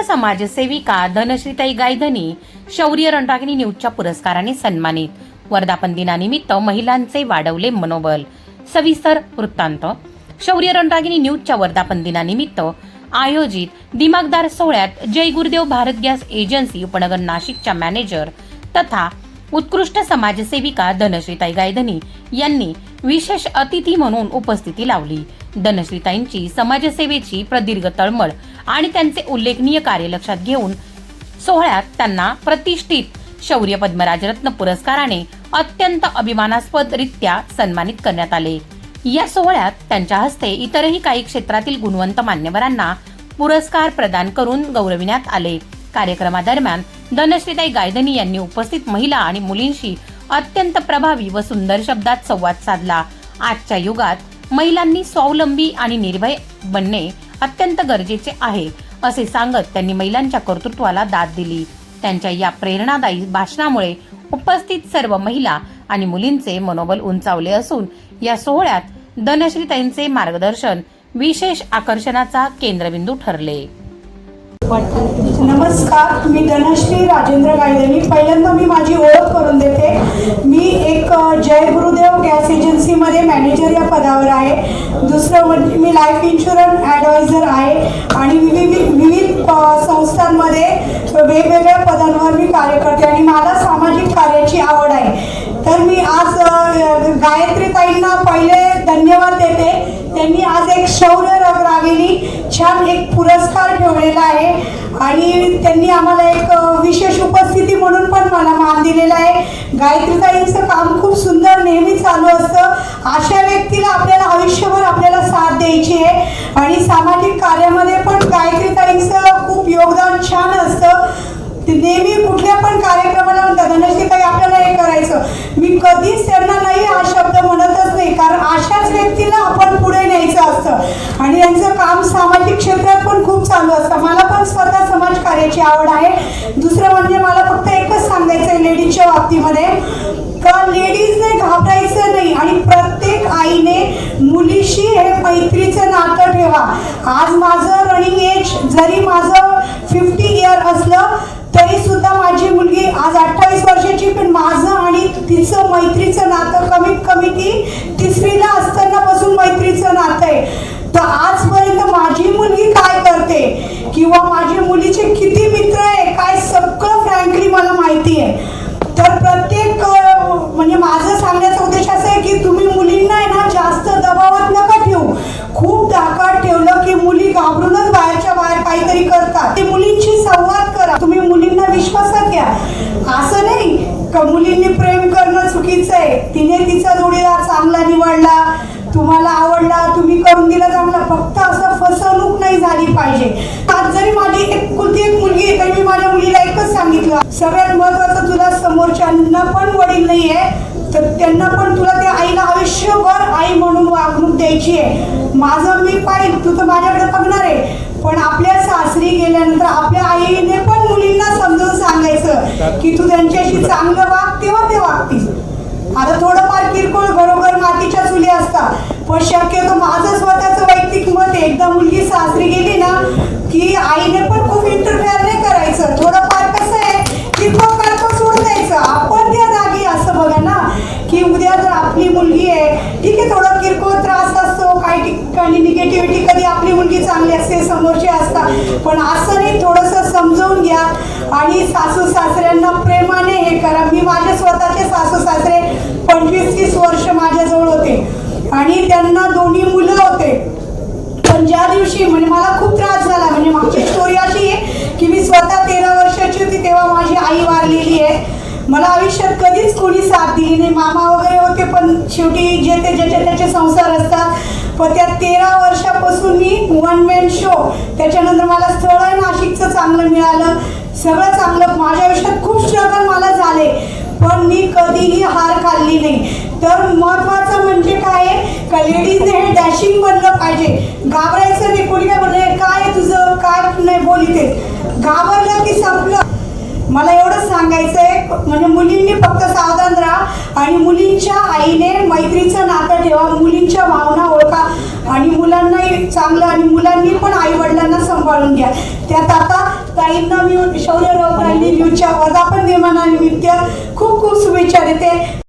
समाजसेविका धनश्रीताई गायधनी शौर्य रणरागिणी न्यूजच्या पुरस्काराने सन्मानित। वर्धापन दिनानिमित्त महिलांचे वाढवले मनोबल। सविस्तर वृत्तांत। शौर्य रणरागिणी न्यूजच्या वर्धापन दिनानिमित्त आयोजित दिमागदार सोहळ्यात जय गुरुदेव भारत गॅस एजन्सी उपनगर नाशिकच्या मॅनेजर तथा उत्कृष्ट समाजसेविका धनश्रीताई गायधनी यांनी विशेष अतिथी म्हणून उपस्थिती लावली। धनश्रीताईंची समाजसेवेची प्रदीर्घ तळमळ आणि त्यांचे उल्लेखनीय कार्य लक्षात घेऊन सोहळ्यात त्यांना प्रतिष्ठित शौर्य पद्मराजरत्न पुरस्काराने अत्यंत अभिमानास्पदरित्या सन्मानित करण्यात आले। या सोहळ्यात त्यांच्या हस्ते इतरही काही क्षेत्रातील गुणवंत मान्यवरांना पुरस्कार प्रदान करून गौरविण्यात आले। कार्यक्रमादरम्यान धनश्रीताई गायधनी यांनी उपस्थित महिला आणि मुलींशी अत्यंत प्रभावी व सुंदर शब्दात संवाद साधला। आजच्या युगात महिलांनी स्वावलंबी आणि निर्भय बनणे अत्यंत गरजेचे आहे असे सांगत त्यांनी महिलांच्या कर्तृत्वाला दाद दिली। त्यांच्या या प्रेरणादायी भाषणामुळे उपस्थित सर्व महिला आणि मुलींचे मनोबल उंचावले असून या सोहळ्यात धनश्रीताईंचे मार्गदर्शन विशेष आकर्षणाचा केंद्रबिंदू ठरले। नमस्कार, मी धनश्री राजेंद्र गायधनी। पहिल्यांदा मी माझी ओळख करून देते। मी एक जय गुरुदेव गॅस एजन्सीमध्ये मॅनेजर या पदावर आहे। दुसरं म्हणजे मी लाईफ इन्शुरन्स ॲडवायझर आहे आणि विविध संस्थांमध्ये वेगवेगळ्या पदांवर मी कार्य करते आणि मला सामाजिक कार्याची आवड आहे। तर मी आज गायत्रीताईंना पहिले धन्यवाद देते। त्यांनी आज एक शौर्य रणरागिणी छान एक पुरस्कार ठेवलेला आहे आणि त्यांनी आम्हाला एक विशेष उपस्थिती म्हणून पण मला मान दिलेला आहे। गायत्रीताईंचं काम खूप सुंदर नेहमी चालू असतं। अशा व्यक्तीला आपल्याला आयुष्यभर आपल्याला साथ द्यायची आहे आणि सामाजिक कार्यामध्ये पण गायत्रीताईंचं खूप योगदान छान असतं। नेहमी कुठल्या पण कार्यक्रमाला म्हणतात धनश्रीताई आपल्याला हे करायचं, मी कधीच त्यांना नाही हा शब्द म्हणतच नाही, कारण अशाच व्यक्तीला आपण पुढे न्यायचं असतं आणि यांचं काम सामाजिक क्षेत्रात पण खूप चालू असतं। मला पण स्वतः समाज कार्याची आवड आहे। दुसरं म्हणजे मला फक्त एकच सांगायचं आहे लेडीजच्या बाबतीमध्ये का लेडीजने घाबरायचं नाही आणि प्रत्येक आईने मुलीशी हे मैत्रीचं नातं ठेवा। आज माझं रनिंग एज जरी माझं 50 इयर असलं तरी सुद्धा माझी मुलगी आज 28 वर्षाची, पण माझं आणि तिचं मैत्रीचं नातं कमीत कमी ती 3रीला असतानापासून मैत्रीचं नातं आहे। तर आजपर्यंत माझी मुलगी काय करते किंवा माझ्या मुलीचे किती मित्र आहे काय सगळं फ्रँकली मला माहिती आहे। तर प्रत्येक म्हणजे माझं सांगण्याचा उद्देश असा आहे की तुम्ही मुलींना आहे ना जास्त दबावात नका ठेवू। खूप धाकात ठेवलं की मुली घाबरूनच बाहेरच्या बाहेर काहीतरी करतात। ते मुलींशी संवाद करा, तुम्ही मुलींना विश्वासात घ्या। असं नाही का मुलींनी प्रेम करणं चुकीचं आहे, तिने तिचा जोडीदार चांगला निवडला, तुम्हाला आवडला, तुम्ही करून दिला चांगला, फक्त असं फसवणूक नाही झाली पाहिजे। आज जरी माझी एकुलती एक मुलगी आहे तरी मी माझ्या मुलीला एकच सांगितलं, सगळ्यात महत्वाचं तुला समोरच्यांना पण वडील नाही आहे तर त्यांना पण तुला त्या आईला आयुष्यभर आई म्हणून वागणूक द्यायची आहे। माझं मी पाहिजे, तू तर माझ्याकडे बघणार आहे, पण आपल्या सासरी गेल्यानंतर आपल्या आईने पण मुलींना समजून सांगायचं की तू त्यांच्याशी चांगलं वाग, तेव्हा ते वागतील। आता थोडंफार किरकोळ घरोघर मातीच्या चुली असतात, पण शक्यतो माझं स्वतःचं वैयक्तिक मत आहे, एकदा मुलगी सासरी गेली ना की आईने पण खूप इंटरफेअर नाही करायचं। थोडंफार कसं आहे किरकोळ कारकोळ सोडून द्यायचं, आपण त्या जागी असं बघा ना की उद्या जर आपली मुलगी आहे ठीक आहे थोडा किरकोळ त्रास असतो, काही ठिकाणी निगेटिव्हिटी, कधी आपली मुलगी चांगली असते समोरचे असतात, पण असं नाही, थोडंसं समजावून घ्या आणि सासू सासऱ्यांना प्रेमाने हे करा। मी माझे स्वतःचे सासू सासरे 25-30 वर्ष माझ्याजवळ होते आणि त्यांना 2 मुलं होते, पण ज्या दिवशी म्हणजे मला खूप त्रास झाला, म्हणजे माझी स्टोरी अशी आहे की मी स्वतः 13 वर्षाची होती तेव्हा माझी आई वारलेली आहे। मला आयुष्यात कधीच कोणी साथ दिली नाही, मामा वगैरे होते पण शेवटी जे ते ज्याचे त्याचे संसार असतात। पण त्या 13 वर्षापासून मी 1 मॅन शो, त्याच्यानंतर मला स्थळ नाशिकचं चांगलं मिळालं, सगळं चांगलं, माझ्या आयुष्यात खूप स्ट्रगल मला झाले पण मी कधीही हार खाल्ली नाही। तर महत्वाचं म्हणजे काय आहे का लेडीजने हे डॅशिंग बनलं पाहिजे, घाबरायचं नाही। कोणी काय म्हणलं काय तुझं काय नाही बोलिते, घाबरलं की संपलं। मला एवढंच सांगायचं आहे म्हणजे मुलींनी फक्त सावधान राहा आणि मुलींच्या आईने मैत्रीचं नातं ठेवा, मुलींच्या भावना ओळखा आणि मुलांनाही चांगलं आणि मुलांनी पण आई वडिलांना सांभाळून घ्या। त्यात आता ताईंना मी शौर्य राऊत न्यूजच्या वर्धापन दिनानिमित्त खूप खूप शुभेच्छा देते.